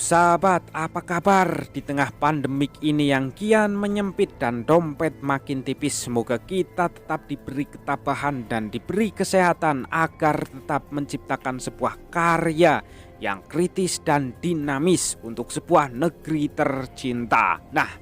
Sahabat, apa kabar di tengah pandemik ini yang kian menyempit dan dompet makin tipis? Semoga kita tetap diberi ketabahan dan diberi kesehatan agar tetap menciptakan sebuah karya yang kritis dan dinamis untuk sebuah negeri tercinta. Nah,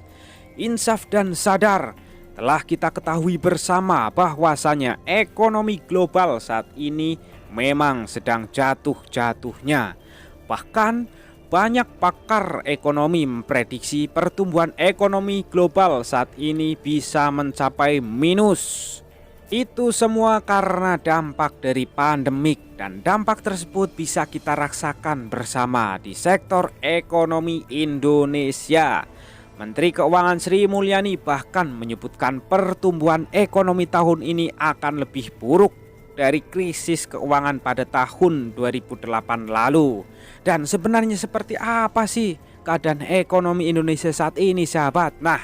insaf dan sadar, telah kita ketahui bersama bahwasanya ekonomi global saat ini memang sedang jatuh-jatuhnya. Bahkan banyak pakar ekonomi memprediksi pertumbuhan ekonomi global saat ini bisa mencapai minus. Itu semua karena dampak dari pandemik, dan dampak tersebut bisa kita rasakan bersama di sektor ekonomi Indonesia. Menteri Keuangan Sri Mulyani bahkan menyebutkan pertumbuhan ekonomi tahun ini akan lebih buruk dari krisis keuangan pada tahun 2008 lalu. Dan sebenarnya seperti apa sih keadaan ekonomi Indonesia saat ini, sahabat? Nah,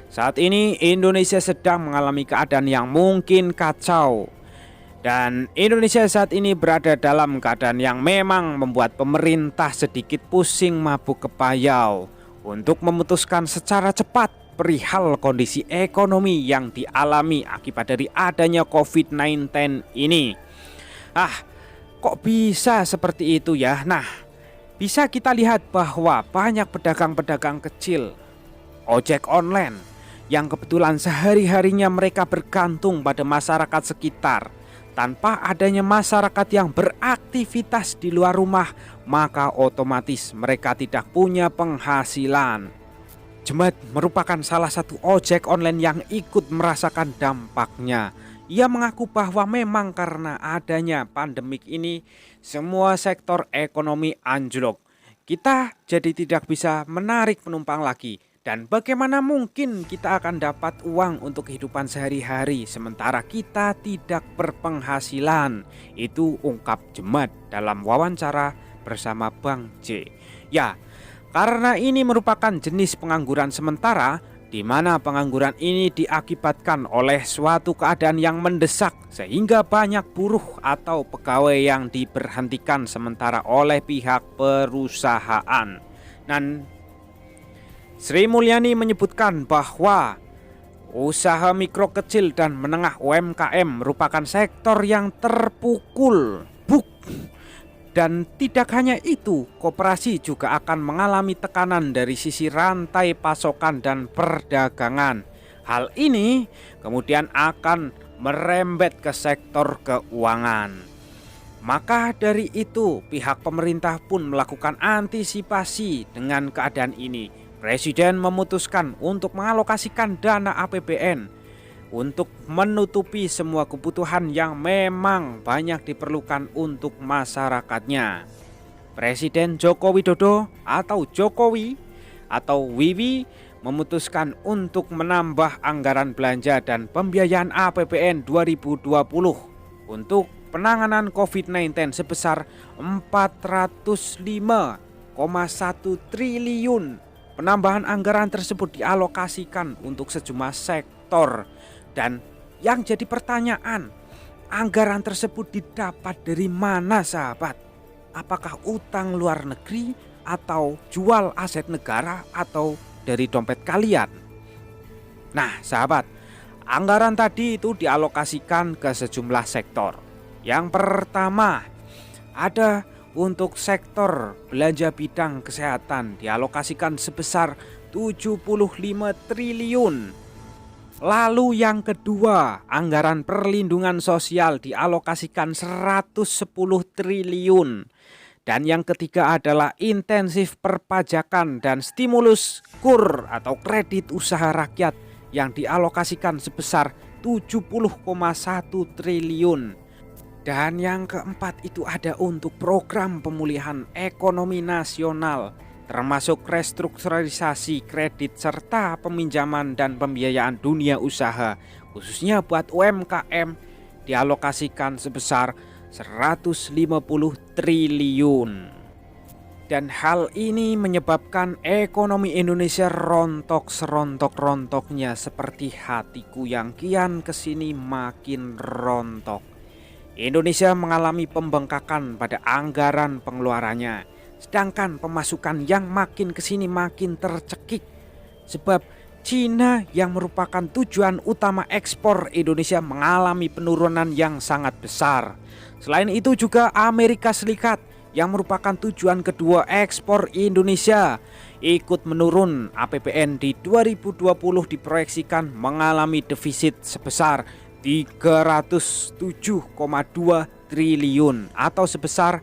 saat ini Indonesia sedang mengalami keadaan yang mungkin kacau. Dan Indonesia saat ini berada dalam keadaan yang memang membuat pemerintah sedikit pusing mabuk kepayau untuk memutuskan secara cepat perihal kondisi ekonomi yang dialami akibat dari adanya COVID-19 ini. Kok bisa seperti itu ya? Nah, bisa kita lihat bahwa banyak pedagang-pedagang kecil, ojek online, yang kebetulan sehari-harinya mereka bergantung pada masyarakat sekitar. Tanpa adanya masyarakat yang beraktivitas di luar rumah, maka otomatis mereka tidak punya penghasilan. Jemat merupakan salah satu ojek online yang ikut merasakan dampaknya. Ia mengaku bahwa memang karena adanya pandemik ini, semua sektor ekonomi anjlok. Kita jadi tidak bisa menarik penumpang lagi. Dan bagaimana mungkin kita akan dapat uang untuk kehidupan sehari-hari sementara kita tidak berpenghasilan? Itu ungkap Jemat dalam wawancara bersama Bang J. Ya, karena ini merupakan jenis pengangguran sementara, di mana pengangguran ini diakibatkan oleh suatu keadaan yang mendesak sehingga banyak buruh atau pegawai yang diberhentikan sementara oleh pihak perusahaan. Dan Sri Mulyani menyebutkan bahwa usaha mikro kecil dan menengah UMKM merupakan sektor yang terpukul. Dan tidak hanya itu, koperasi juga akan mengalami tekanan dari sisi rantai pasokan dan perdagangan. Hal ini kemudian akan merembet ke sektor keuangan. Maka dari itu, pihak pemerintah pun melakukan antisipasi dengan keadaan ini. Presiden memutuskan untuk mengalokasikan dana APBN untuk menutupi semua kebutuhan yang memang banyak diperlukan untuk masyarakatnya. Presiden Joko Widodo atau Jokowi atau Wiwi memutuskan untuk menambah anggaran belanja dan pembiayaan APBN 2020 untuk penanganan COVID-19 sebesar 405,1 triliun. Penambahan anggaran tersebut dialokasikan untuk sejumlah sektor. Dan yang jadi pertanyaan, anggaran tersebut didapat dari mana, sahabat? Apakah utang luar negeri atau jual aset negara atau dari dompet kalian? Nah, sahabat, anggaran tadi itu dialokasikan ke sejumlah sektor. Yang pertama, ada untuk sektor belanja bidang kesehatan dialokasikan sebesar 75 triliun. Lalu yang kedua, anggaran perlindungan sosial dialokasikan 110 triliun. Dan yang ketiga adalah intensif perpajakan dan stimulus KUR atau kredit usaha rakyat yang dialokasikan sebesar 70,1 triliun. Dan yang keempat itu ada untuk program pemulihan ekonomi nasional, termasuk restrukturisasi kredit serta peminjaman dan pembiayaan dunia usaha, khususnya buat UMKM, dialokasikan sebesar 150 triliun. Dan hal ini menyebabkan ekonomi Indonesia rontok serontok-rontoknya seperti hatiku yang kian kesini makin rontok. Indonesia mengalami pembengkakan pada anggaran pengeluarannya. Sedangkan pemasukan yang makin kesini makin tercekik, sebab Cina yang merupakan tujuan utama ekspor Indonesia mengalami penurunan yang sangat besar. Selain itu juga Amerika Serikat yang merupakan tujuan kedua ekspor Indonesia ikut menurun. APBN di 2020 diproyeksikan mengalami defisit sebesar 307,2 triliun atau sebesar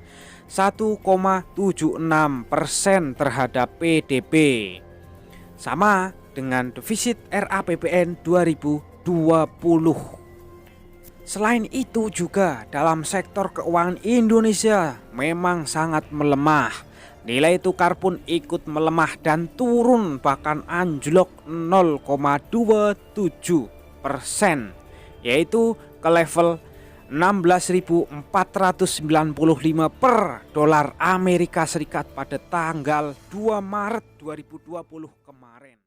1,76% terhadap PDB, sama dengan defisit RAPBN 2020. Selain itu juga dalam sektor keuangan Indonesia memang sangat melemah. Nilai tukar pun ikut melemah dan turun, bahkan anjlok 0,27%, yaitu ke level 16.495 per dolar Amerika Serikat pada tanggal 2 Maret 2020 kemarin.